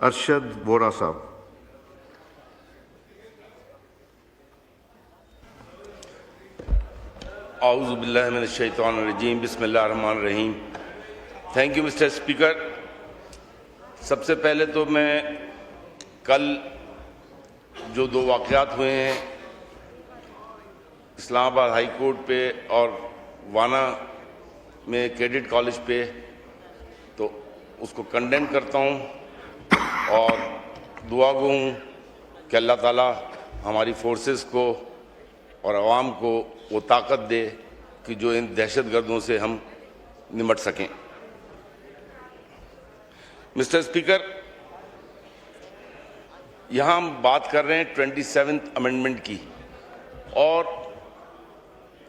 अरशद वोरा साहब। औज़ु बिल्लाहि मिनश शैतानिर रजीम, बिस्मिल्लाहिर रहमानिर रहीम। Thank you mister speaker. सबसे पहले तो मैं कल जो दो वाक़यात हुए हैं इस्लामाबाद हाई कोर्ट पे और वाना में कैडेट कॉलेज पे, तो उसको कंडेम करता हूँ और दुआ गो हूँ कि अल्लाह ताला हमारी फोर्सेस को और आवाम को वो ताकत दे कि जो इन दहशतगर्दों से हम निमट सकें। मिस्टर स्पीकर, यहाँ हम बात कर रहे हैं 27th अमेंडमेंट की, और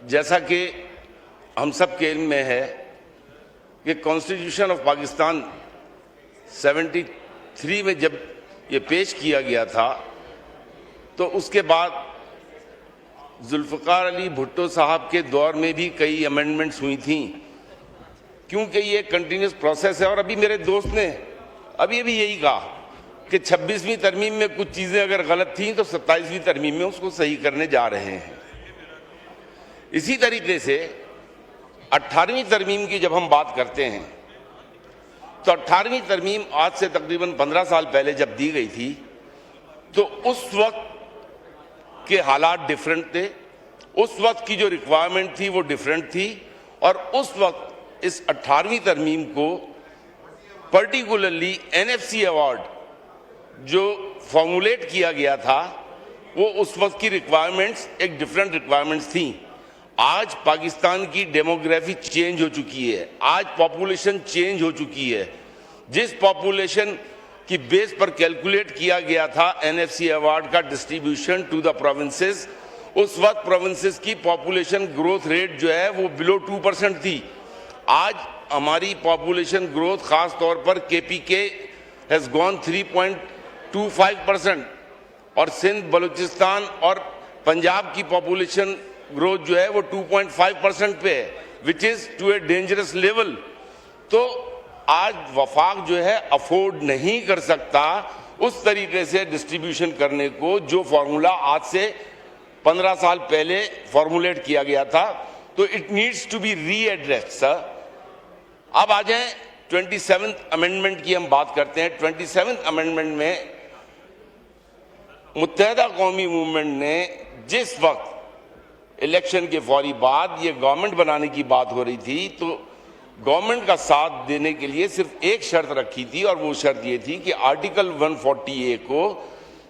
जैसा कि हम सब के इल्म में है कि कॉन्स्टिट्यूशन ऑफ पाकिस्तान 73 में जब ये पेश किया गया था तो उसके बाद जुल्फ़िकार अली भुट्टो साहब के दौर में भी कई अमेंडमेंट्स हुई थी, क्योंकि ये कंटिन्यूस प्रोसेस है। और अभी मेरे दोस्त ने अभी यही कहा कि 26वीं तरमीम में कुछ चीज़ें अगर गलत थीं तो 27वीं तरमीम में उसको सही करने जा रहे हैं। इसी तरीके से 18वीं तरमीम की जब हम बात करते हैं तो 18वीं तरमीम आज से तकरीबन 15 साल पहले जब दी गई थी तो उस वक्त के हालात डिफरेंट थे, उस वक्त की जो रिक्वायरमेंट थी वो डिफरेंट थी, और उस वक्त इस 18वीं तरमीम को पर्टिकुलरली एनएफसी अवार्ड जो फॉर्मुलेट किया गया था वो उस वक्त की रिक्वायरमेंट्स एक डिफरेंट रिक्वायरमेंट्स थी। आज पाकिस्तान की डेमोग्राफी चेंज हो चुकी है, आज पॉपुलेशन चेंज हो चुकी है। जिस पॉपुलेशन की बेस पर कैलकुलेट किया गया था एनएफसी अवार्ड का डिस्ट्रीब्यूशन टू द प्रोविंसेस, उस वक्त प्रोविंसेस की पॉपुलेशन ग्रोथ रेट जो है वो बिलो 2% थी। आज हमारी पॉपुलेशन ग्रोथ खास तौर पर केपीके हैज गॉन 3.25%, और सिंध, बलूचिस्तान और पंजाब की पॉपुलेशन ग्रोथ जो है वो 2.5% पे है, which is to a dangerous level. तो आज वफाक जो है अफोर्ड नहीं कर सकता उस तरीके से डिस्ट्रीब्यूशन करने को जो फॉर्मूला आज से 15 साल पहले फॉर्मुलेट किया गया था। तो it needs to be readdressed sir. अब आ जाएं 27th अमेंडमेंट की हम बात करते हैं। 27th अमेंडमेंट में मुत्तहदा कौमी मूवमेंट ने जिस वक्त इलेक्शन के फौरी बाद ये गवर्नमेंट बनाने की बात हो रही थी तो गवर्नमेंट का साथ देने के लिए सिर्फ एक शर्त रखी थी, और वो शर्त ये थी कि आर्टिकल 140A को,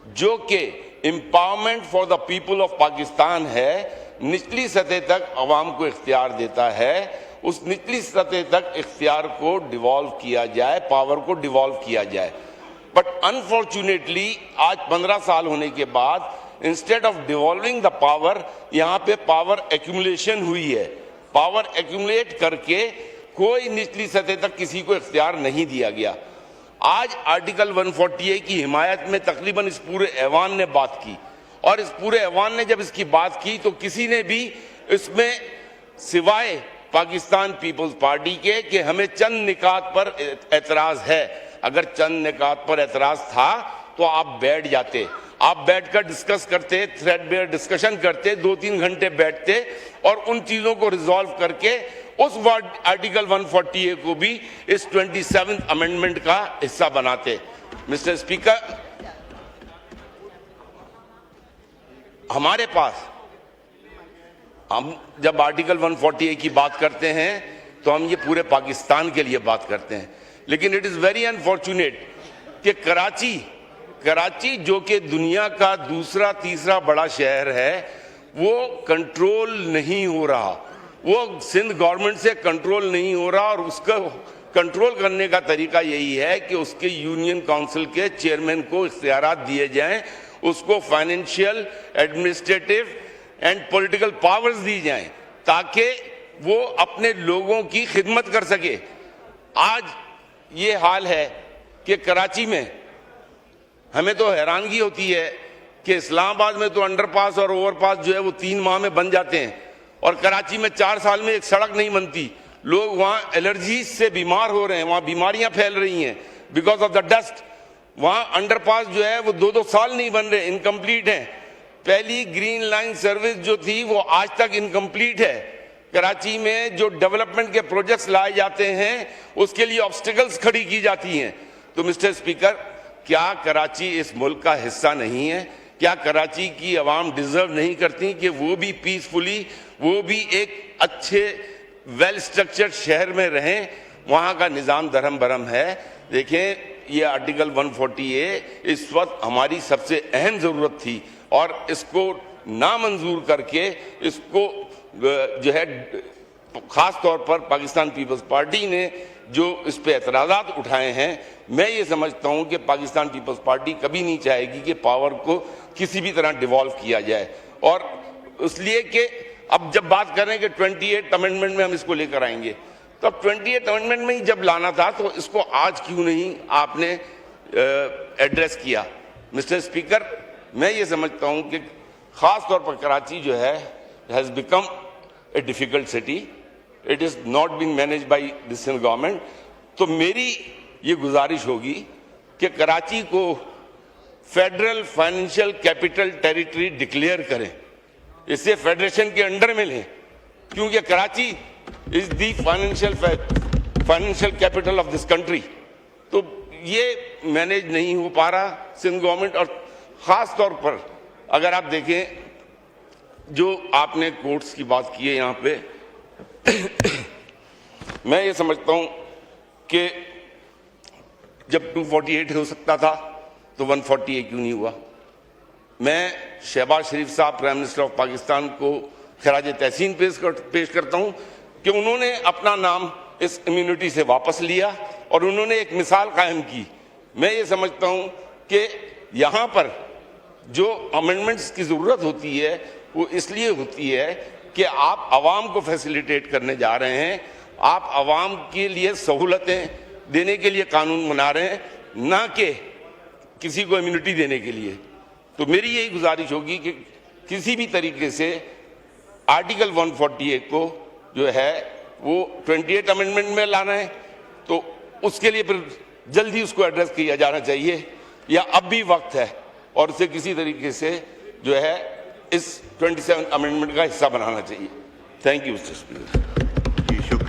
जो कि empowerment for the people of Pakistan है, निचली सतह तक अवाम को इख्तियार देता है, उस निचली सतह तक इख्तियार को डिवॉल्व किया जाए, पावर को डिवॉल्व किया जाए। बट अनफॉर्चुनेटली आज 15 साल होने के बाद इंस्टेड ऑफ डिवॉल्विंग द पावर, यहाँ पे पावर एक्यूमुलेशन हुई है। पावर एक्यूमुलेट करके कोई निचली सतह तक किसी को इख्तियार नहीं दिया गया। आज आर्टिकल 140A की हिमायत में तकरीबन इस पूरे ऐवान ने बात की, और इस पूरे ऐवान ने जब इसकी बात की तो किसी ने भी इसमें सिवाय पाकिस्तान पीपल्स पार्टी के कि हमें चंद निकात पर एतराज है। अगर चंद निकात पर एतराज था तो आप बैठ जाते, आप बैठकर डिस्कस करते, थ्रेडबेयर डिस्कशन करते, 2-3 घंटे बैठते और उन चीजों को रिजॉल्व करके उस आर्टिकल 140A को भी इस 27th अमेंडमेंट का हिस्सा बनाते। मिस्टर स्पीकर, हमारे पास, हम जब आर्टिकल 140A की बात करते हैं तो हम ये पूरे पाकिस्तान के लिए बात करते हैं, लेकिन इट इज वेरी अनफॉर्चुनेट कि कराची जो कि दुनिया का दूसरा तीसरा बड़ा शहर है वो कंट्रोल नहीं हो रहा, वो सिंध गवर्नमेंट से कंट्रोल नहीं हो रहा, और उसका कंट्रोल करने का तरीका यही है कि उसके यूनियन काउंसिल के चेयरमैन को इख्तियारात दिए जाएं, उसको financial, administrative and political powers दी जाएं ताकि वो अपने लोगों की खिदमत कर सके। आज ये हाल है कि कराची में हमें तो हैरानगी होती है कि इस्लामाबाद में तो अंडरपास और ओवरपास जो है वो 3 माह में बन जाते हैं, और कराची में 4 साल में एक सड़क नहीं बनती। लोग वहाँ एलर्जीज से बीमार हो रहे हैं, वहाँ बीमारियां फैल रही हैं बिकॉज ऑफ द डस्ट। वहां अंडरपास जो है वो 2-2 साल नहीं बन रहे, इनकम्प्लीट हैं। पहली ग्रीन लाइन सर्विस जो थी वो आज तक इनकम्प्लीट है। कराची में जो डेवलपमेंट के प्रोजेक्ट्स लाए जाते हैं उसके लिए ऑब्स्टिकल्स खड़ी की जाती हैं। तो मिस्टर स्पीकर, क्या कराची इस मुल्क का हिस्सा नहीं है? क्या कराची की आवाम डिजर्व नहीं करती कि वो भी पीसफुली, वो भी एक अच्छे वेल स्ट्रक्चर्ड शहर में रहें? वहाँ का निज़ाम धर्म भरम है। देखें, ये आर्टिकल 140A इस वक्त हमारी सबसे अहम ज़रूरत थी और इसको नामंजूर करके इसको जो है ख़ास तौर पर पाकिस्तान पीपल्स पार्टी ने जो इस पे एतराज़ात उठाए हैं, मैं ये समझता हूँ कि पाकिस्तान पीपल्स पार्टी कभी नहीं चाहेगी कि पावर को किसी भी तरह डिवॉल्व किया जाए। और इसलिए कि अब जब बात करें कि 28 अमेंडमेंट में हम इसको लेकर आएंगे, तो अब 28 अमेंडमेंट में ही जब लाना था तो इसको आज क्यों नहीं आपने एड्रेस किया? मिस्टर स्पीकर, मैं ये समझता हूँ कि ख़ास तौर पर कराची जो है has become a difficult city, it is not been manage by the Sindh government. तो मेरी ये गुजारिश होगी कि कराची को federal financial capital territory declare करें, इसे फेडरेशन के अंडर में लें, क्योंकि Karachi is the financial capital of this country. तो ये मैनेज नहीं हो पा रहा सिंध गवर्नमेंट। और ख़ास तौर पर अगर आप देखें, जो आपने कोर्ट्स की बात की है यहाँ पे, मैं ये समझता हूँ कि जब 248 हो सकता था तो 140A क्यों नहीं हुआ? मैं शहबाज शरीफ साहब प्राइम मिनिस्टर ऑफ पाकिस्तान को खराज तहसीन पेश करता हूँ कि उन्होंने अपना नाम इस इम्यूनिटी से वापस लिया और उन्होंने एक मिसाल कायम की। मैं ये समझता हूँ कि यहाँ पर जो अमेंडमेंट्स की ज़रूरत होती है वो इसलिए होती है कि आप आवाम को फैसिलिटेट करने जा रहे हैं, आप आवाम के लिए सहूलतें देने के लिए कानून बना रहे हैं, ना कि किसी को इम्यूनिटी देने के लिए। तो मेरी यही गुजारिश होगी कि किसी भी तरीके से आर्टिकल 140A को जो है वो 28 अमेंडमेंट में लाना है, तो उसके लिए फिर जल्दी उसको एड्रेस किया जाना चाहिए, या अब भी वक्त है और उसे किसी तरीके से जो है इस 27 अमेंडमेंट का हिस्सा बनाना चाहिए। Thank you mister speaker.